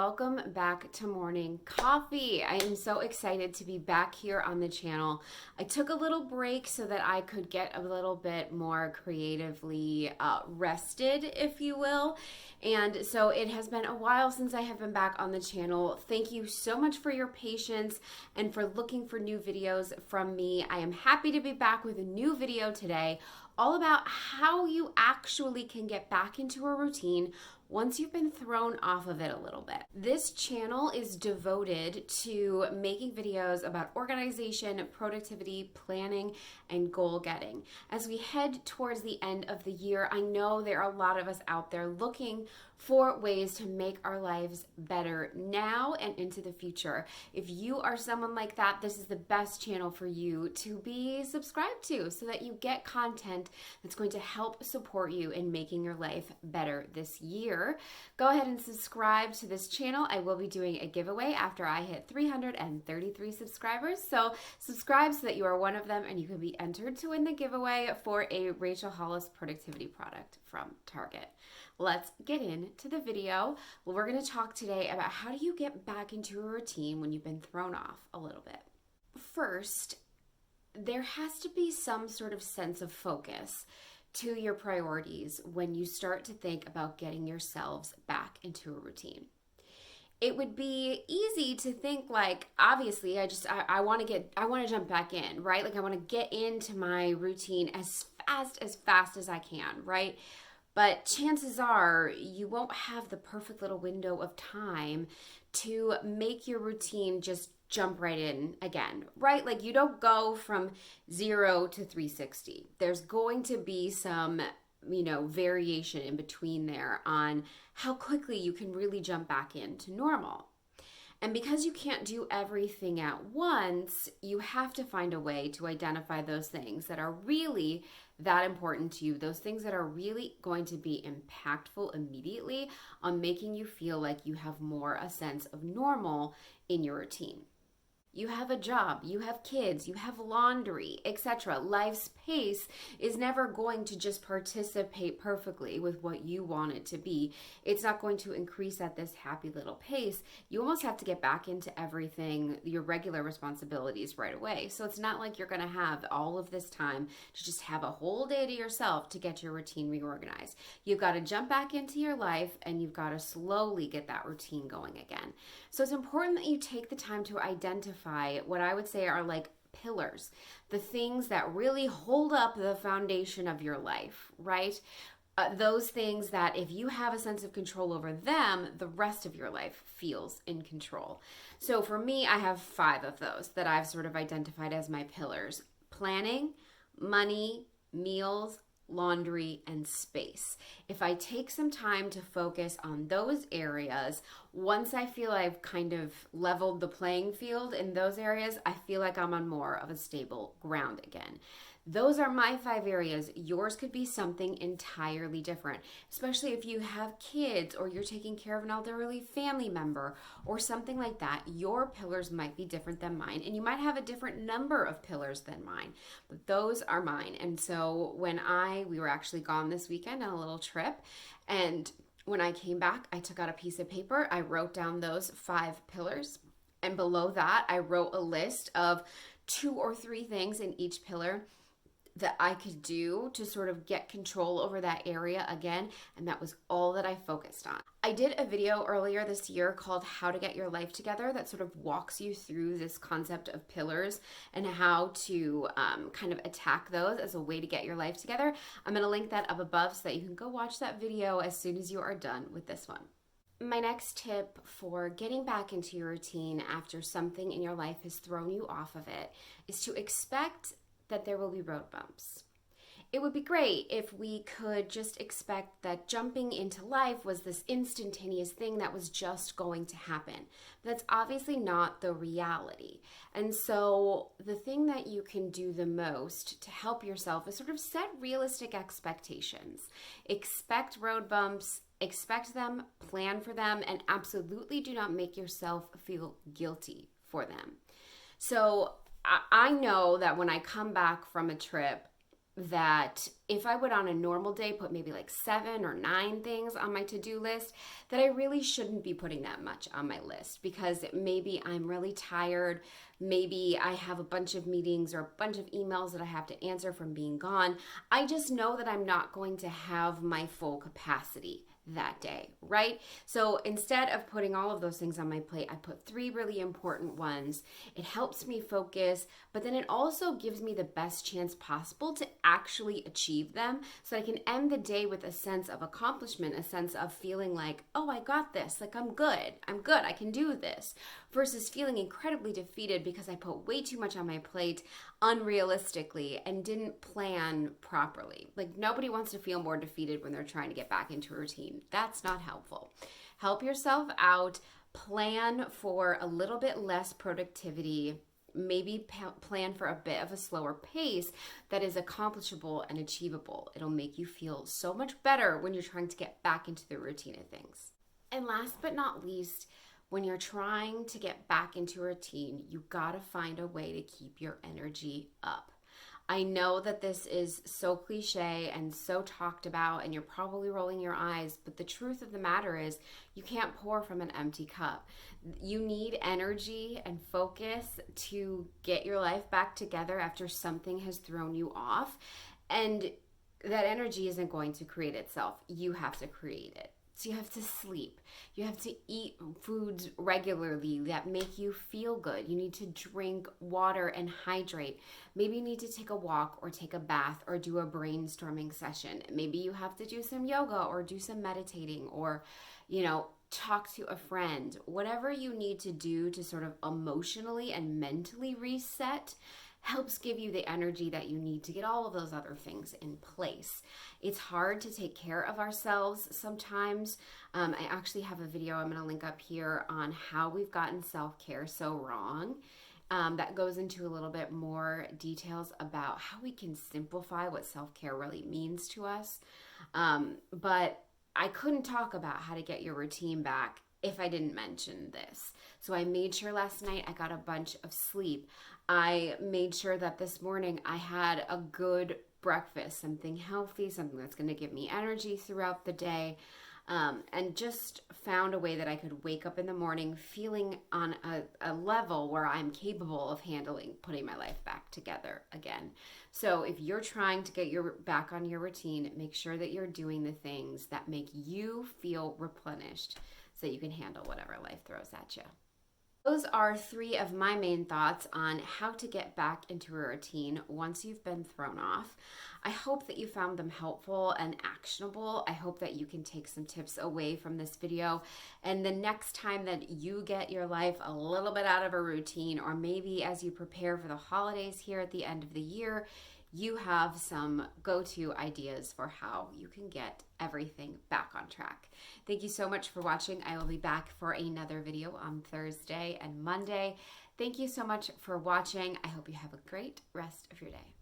welcome back to Morning Coffee. I am so excited to be back here on the channel. I took a little break so that I could get a little bit more creatively rested, if you will. And so it has been a while since I have been back on the channel. Thank you so much for your patience and for looking for new videos from me. I am happy to be back with a new video today, all about how you actually can get back into a routine once you've been thrown off of it a little bit. This channel is devoted to making videos about organization, productivity, planning, and goal getting. As we head towards the end of the year, I know there are a lot of us out there looking for ways to make our lives better now and into the future. If you are someone like that, this is the best channel for you to be subscribed to so that you get content that's going to help support you in making your life better this year. Go ahead and subscribe to this channel. I will be doing a giveaway after I hit 333 subscribers. So subscribe so that you are one of them and you can be entered to win the giveaway for a Rachel Hollis productivity product from Target. Let's get into the video. We're going to talk today about how do you get back into a routine when you've been thrown off a little bit. First, there has to be some sort of sense of focus to your priorities when you start to think about getting yourselves back into a routine. It would be easy to think like, obviously, I want to jump back in, right? Like I want to get into my routine as fast as I can, right? But chances are you won't have the perfect little window of time to make your routine just jump right in again, right? Like you don't go from 0 to 360. There's going to be some, variation in between there on how quickly you can really jump back into normal. And because you can't do everything at once, you have to find a way to identify those things that are really that important to you, those things that are really going to be impactful immediately on making you feel like you have more a sense of normal in your routine. You have a job, you have kids, you have laundry, etc. Life's pace is never going to just participate perfectly with what you want it to be. It's not going to increase at this happy little pace. You almost have to get back into everything, your regular responsibilities right away. So it's not like you're going to have all of this time to just have a whole day to yourself to get your routine reorganized. You've got to jump back into your life and you've got to slowly get that routine going again. So it's important that you take the time to identify what I would say are like pillars, the things that really hold up the foundation of your life, right? Those things that if you have a sense of control over them, the rest of your life feels in control. So for me, I have 5 of those that I've sort of identified as my pillars: planning, money, meals, laundry, and space. If I take some time to focus on those areas, once I feel I've kind of leveled the playing field in those areas, I feel like I'm on more of a stable ground again. Those are my 5 areas. Yours could be something entirely different, especially if you have kids or you're taking care of an elderly family member or something like that. Your pillars might be different than mine, and you might have a different number of pillars than mine, but those are mine. And so when we were actually gone this weekend on a little trip, and when I came back, I took out a piece of paper, I wrote down those 5 pillars, and below that, I wrote a list of 2 or 3 things in each pillar that I could do to sort of get control over that area again, and that was all that I focused on. I did a video earlier this year called How to Get Your Life Together that sort of walks you through this concept of pillars and how to kind of attack those as a way to get your life together. I'm going to link that up above so that you can go watch that video as soon as you are done with this one. My next tip for getting back into your routine after something in your life has thrown you off of it is to expect that there will be road bumps. It would be great if we could just expect that jumping into life was this instantaneous thing that was just going to happen. But that's obviously not the reality. And so the thing that you can do the most to help yourself is sort of set realistic expectations. Expect road bumps, expect them, plan for them, and absolutely do not make yourself feel guilty for them. So I know that when I come back from a trip, that if I would on a normal day put maybe like 7 or 9 things on my to-do list, that I really shouldn't be putting that much on my list because maybe I'm really tired. Maybe I have a bunch of meetings or a bunch of emails that I have to answer from being gone. I just know that I'm not going to have my full capacity that day, right? So instead of putting all of those things on my plate, I put 3 really important ones. It helps me focus, but then it also gives me the best chance possible to actually achieve them so I can end the day with a sense of accomplishment, a sense of feeling like, oh, I got this, like I'm good, I can do this, versus feeling incredibly defeated because I put way too much on my plate unrealistically and didn't plan properly. Like nobody wants to feel more defeated when they're trying to get back into a routine. That's not helpful. Help yourself out, plan for a little bit less productivity, maybe plan for a bit of a slower pace that is accomplishable and achievable. It'll make you feel so much better when you're trying to get back into the routine of things. And last but not least, when you're trying to get back into a routine, you gotta find a way to keep your energy up. I know that this is so cliche and so talked about, and you're probably rolling your eyes, but the truth of the matter is you can't pour from an empty cup. You need energy and focus to get your life back together after something has thrown you off, and that energy isn't going to create itself. You have to create it. So you have to sleep. You have to eat foods regularly that make you feel good. You need to drink water and hydrate. Maybe you need to take a walk or take a bath or do a brainstorming session. Maybe you have to do some yoga or do some meditating or, talk to a friend. Whatever you need to do to sort of emotionally and mentally reset helps give you the energy that you need to get all of those other things in place. It's hard to take care of ourselves sometimes. I actually have a video I'm going to link up here on how we've gotten self-care so wrong. That goes into a little bit more details about how we can simplify what self-care really means to us. But I couldn't talk about how to get your routine back if I didn't mention this. So I made sure last night I got a bunch of sleep. I made sure that this morning I had a good breakfast, something healthy, something that's going to give me energy throughout the day, and just found a way that I could wake up in the morning feeling on a level where I'm capable of handling putting my life back together again. So if you're trying to get your back on your routine, make sure that you're doing the things that make you feel replenished so you can handle whatever life throws at you. Those are 3 of my main thoughts on how to get back into a routine once you've been thrown off. I hope that you found them helpful and actionable. I hope that you can take some tips away from this video. And the next time that you get your life a little bit out of a routine, or maybe as you prepare for the holidays here at the end of the year, you have some go-to ideas for how you can get everything back on track. Thank you so much for watching. I will be back for another video on Thursday and Monday. Thank you so much for watching. I hope you have a great rest of your day.